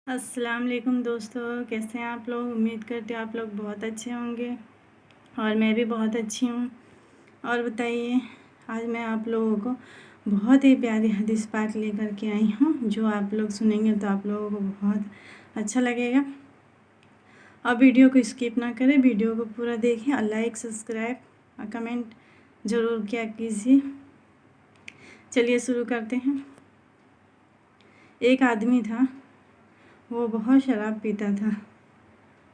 अस्सलाम वालेकुम दोस्तों, कैसे हैं आप लोग। उम्मीद करते हैं आप लोग बहुत अच्छे होंगे और मैं भी बहुत अच्छी हूँ। और बताइए, आज मैं आप लोगों को बहुत ही प्यारी हदीस पाक लेकर के आई हूँ, जो आप लोग सुनेंगे तो आप लोगों को बहुत अच्छा लगेगा। और वीडियो को स्किप ना करें, वीडियो को पूरा देखें और लाइक सब्सक्राइब और कमेंट ज़रूर किया कीजिए। चलिए शुरू करते हैं। एक आदमी था, वो बहुत शराब पीता था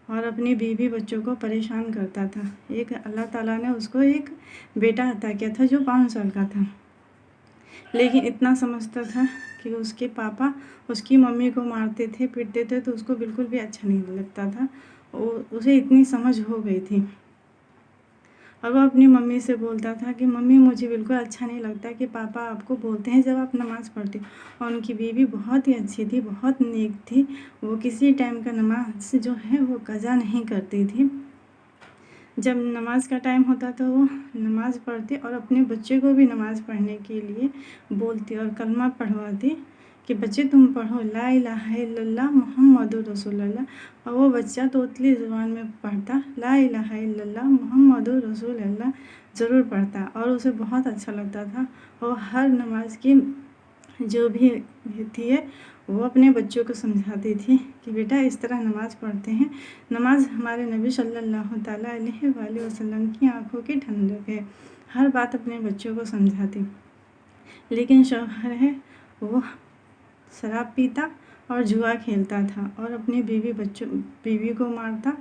और अपनी बीवी बच्चों को परेशान करता था। एक अल्लाह ताला ने उसको एक बेटा अता किया था जो 5 साल का था, लेकिन इतना समझता था कि उसके पापा उसकी मम्मी को मारते थे, पीटते थे, तो उसको बिल्कुल भी अच्छा नहीं लगता था। उसे इतनी समझ हो गई थी और वो अपनी मम्मी से बोलता था कि मम्मी, मुझे बिल्कुल अच्छा नहीं लगता कि पापा आपको बोलते हैं जब आप नमाज़ पढ़ते। और उनकी बीवी बहुत ही अच्छी थी, बहुत नेक थी। वो किसी टाइम का नमाज जो है वो कज़ा नहीं करती थी। जब नमाज का टाइम होता तो वो नमाज़ पढ़ती और अपने बच्चे को भी नमाज़ पढ़ने के लिए बोलती और कलमा पढ़वाती कि बच्चे तुम पढ़ो ला इलाहा इल्लल्लाह मुहम्मदुर रसूलुल्लाह। और वो बच्चा तोतली ज़ुबान में पढ़ता लाइलाहा इल्लल्लाह मुहम्मदुर रसूलुल्लाह ज़रूर पढ़ता और उसे बहुत अच्छा लगता था। और हर नमाज की जो भी थी है वो अपने बच्चों को समझाती थी कि बेटा इस तरह नमाज़ पढ़ते हैं। नमाज हमारे नबी सल्लल्लाहु ताला अलैहि वसल्लम की आंखों की ठंडक है। हर बात अपने बच्चों को समझाती। लेकिन शौहर है वो शराब पीता और जुआ खेलता था और अपनी बीवी को मारता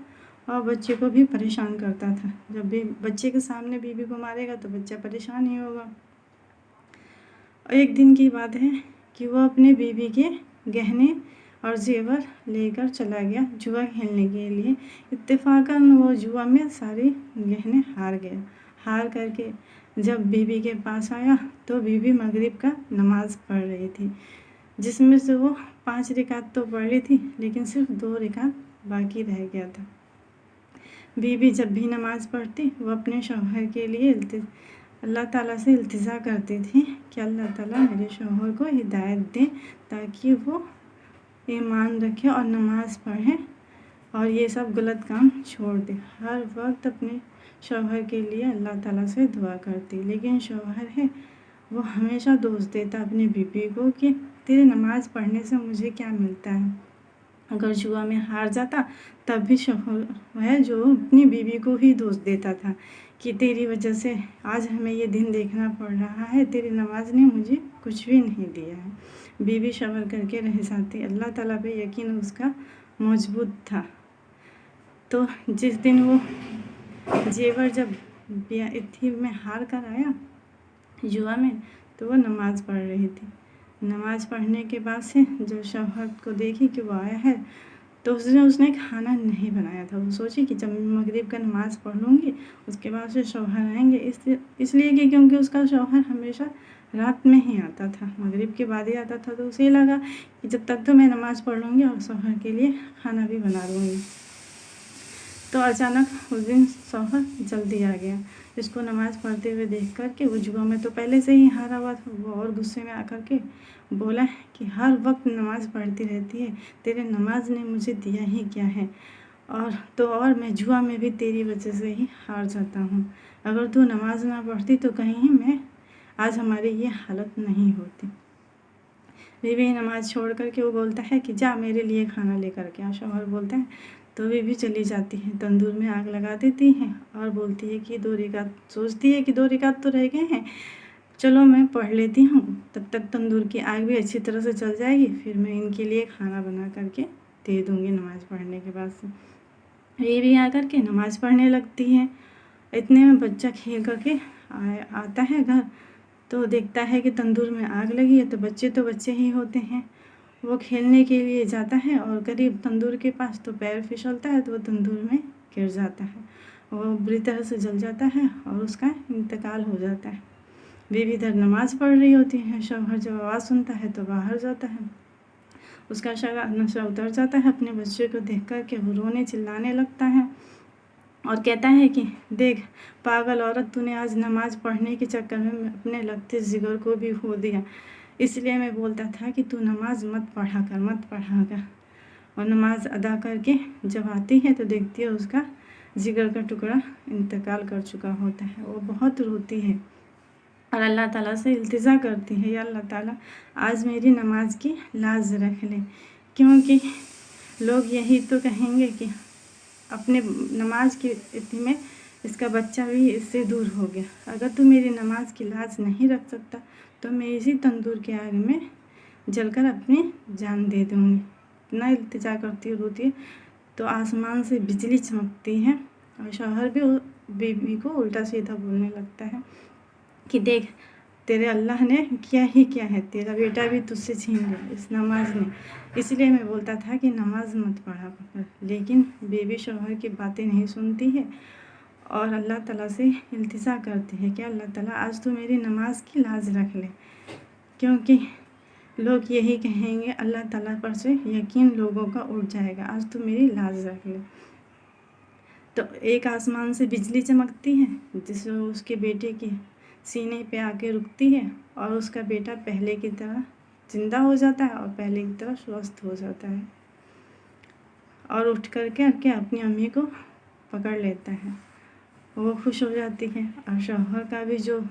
और बच्चे को भी परेशान करता था। जब भी बच्चे के सामने बीवी को मारेगा तो बच्चा परेशान ही होगा। एक दिन की बात है कि वो अपने बीवी के गहने और जेवर लेकर चला गया जुआ खेलने के लिए। इत्तेफाकन वो जुआ में सारे गहने हार गया। हार करके जब बीवी के पास आया तो बीवी मगरिब का नमाज़ पढ़ रही थी, जिसमें से वो 5 रकात तो पढ़ ली थी, लेकिन सिर्फ 2 रकात बाकी रह गया था। बीवी जब भी नमाज़ पढ़ती वो अपने शौहर के लिए अल्लाह ताला से इल्तिजा करती थी कि अल्लाह ताला मेरे शौहर को हिदायत दे ताकि वो ईमान रखे और नमाज़ पढ़े और ये सब गलत काम छोड़ दे। हर वक्त अपने शौहर के लिए अल्लाह ताला से दुआ करती, लेकिन शौहर है वो हमेशा दोष देता अपनी बीवी को कि तेरे नमाज़ पढ़ने से मुझे क्या मिलता है। अगर जुआ में हार जाता तब भी शौहर है जो अपनी बीवी को ही दोष देता था कि तेरी वजह से आज हमें ये दिन देखना पड़ रहा है, तेरी नमाज ने मुझे कुछ भी नहीं दिया है। बीवी सब्र करके रह जाती। अल्लाह ताला पे यकीन उसका मजबूत था। तो जिस दिन वो जेवर जब इत्थी में हार कर आया जुआ में, तो वो नमाज़ पढ़ रही थी। नमाज़ पढ़ने के बाद से जब शौहर को देखी कि वो आया है तो उसने खाना नहीं बनाया था। वो सोची कि जब मगरिब का नमाज़ पढ़ लूँगी उसके बाद से शौहर आएंगे, इसलिए कि क्योंकि उसका शौहर हमेशा रात में ही आता था, मगरिब के बाद ही आता था। तो उसे लगा कि जब तक तो मैं नमाज़ पढ़ लूँगी और शौहर के लिए खाना भी बना लूँगी। तो अचानक उस दिन शौहर जल्दी आ गया। इसको नमाज़ पढ़ते हुए देख कर के वो जुआ में तो पहले से ही हारा हुआ था। वो और गुस्से में आकर के बोला कि हर वक्त नमाज़ पढ़ती रहती है, तेरे नमाज ने मुझे दिया ही क्या है। और मैं जुआ में भी तेरी वजह से ही हार जाता हूँ। अगर तू नमाज ना पढ़ती तो कहीं मैं आज हमारी ये हालत नहीं होती। बीवी नमाज़ छोड़ कर के वो बोलता है कि जा मेरे लिए खाना लेकर के आ। शौहर बोलता है तो बीवी चली जाती है, तंदूर में आग लगा देती है और बोलती है कि 2 रकात, सोचती है कि 2 रकात तो रह गए हैं, चलो मैं पढ़ लेती हूँ, तब तक तंदूर की आग भी अच्छी तरह से चल जाएगी, फिर मैं इनके लिए खाना बना करके दे दूँगी नमाज़ पढ़ने के बाद से। बीवी आकर के नमाज़ पढ़ने लगती है। इतने में बच्चा खेल करके आता है घर, तो देखता है कि तंदूर में आग लगी है। तो बच्चे ही होते हैं। वो खेलने के लिए जाता है और करीब तंदूर के पास तो पैर फिसलता है, तो वो तंदूर में गिर जाता है। वो बुरी तरह से जल जाता है और उसका इंतकाल हो जाता है। बीवी इधर नमाज़ पढ़ रही होती है। शौहर जब आवाज़ सुनता है तो बाहर जाता है। उसका नशा उतर जाता है। अपने बच्चे को देख कर के वो रोने चिल्लाने लगता है और कहता है कि देख पागल औरत, तूने आज नमाज़ पढ़ने के चक्कर में अपने लगते जिगर को भी खो दिया। इसलिए मैं बोलता था कि तू नमाज मत पढ़ा कर। और नमाज अदा करके जब आती है तो देखती है उसका जिगर का टुकड़ा इंतकाल कर चुका होता है। वो बहुत रोती है और अल्लाह ताला से इल्तिजा करती है, या अल्लाह ताला आज मेरी नमाज की लाज रख ले, क्योंकि लोग यही तो कहेंगे कि अपने नमाज की इतनी में इसका बच्चा भी इससे दूर हो गया। अगर तू मेरी नमाज की लाज नहीं रख सकता तो मैं इसी तंदूर के आग में जलकर अपनी जान दे दूँगी। इतना इल्तिजा करती है, रोती है। तो आसमान से बिजली चमकती है और शौहर भी बीवी को उल्टा सीधा बोलने लगता है कि देख तेरे अल्लाह ने किया ही क्या है, तेरा बेटा भी तुझसे छीन लिया इस नमाज ने, इसलिए मैं बोलता था कि नमाज मत पढ़ा कर। लेकिन बीवी शौहर की बातें नहीं सुनती है और अल्लाह ताला से इल्तिजा करती है कि अल्लाह ताला आज तो मेरी नमाज की लाज रख ले, क्योंकि लोग यही कहेंगे, अल्लाह ताला पर से यकीन लोगों का उठ जाएगा, आज तो मेरी लाज रख ले। तो एक आसमान से बिजली चमकती है जिससे उसके बेटे के सीने पे आके रुकती है और उसका बेटा पहले की तरह जिंदा हो जाता है और पहले की तरह स्वस्थ हो जाता है और उठ करके अपनी अम्मी को पकड़ लेता है। वो खुश हो जाती है और शौहर का भी जो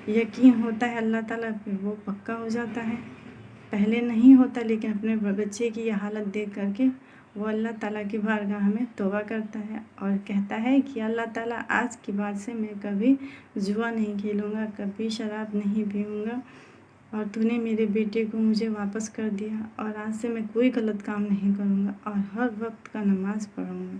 यकीन होता है अल्लाह ताला पे वो पक्का हो जाता है। पहले नहीं होता, लेकिन अपने बच्चे की यह हालत देख करके वो अल्लाह ताला की बारगाह में तौबा करता है और कहता है कि अल्लाह ताला आज के बाद से मैं कभी जुआ नहीं खेलूँगा, कभी शराब नहीं पीऊँगा और तूने मेरे बेटे को मुझे वापस कर दिया और आज से मैं कोई गलत काम नहीं करूँगा और हर वक्त का नमाज पढ़ूँगा।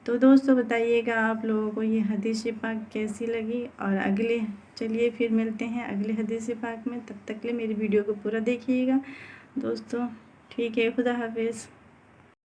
तो दोस्तों बताइएगा आप लोगों को ये हदीस पाक कैसी लगी, और अगले चलिए फिर मिलते हैं अगले हदीस पाक में। तब तक के लिए मेरी वीडियो को पूरा देखिएगा दोस्तों। ठीक है, खुदा हाफिज़।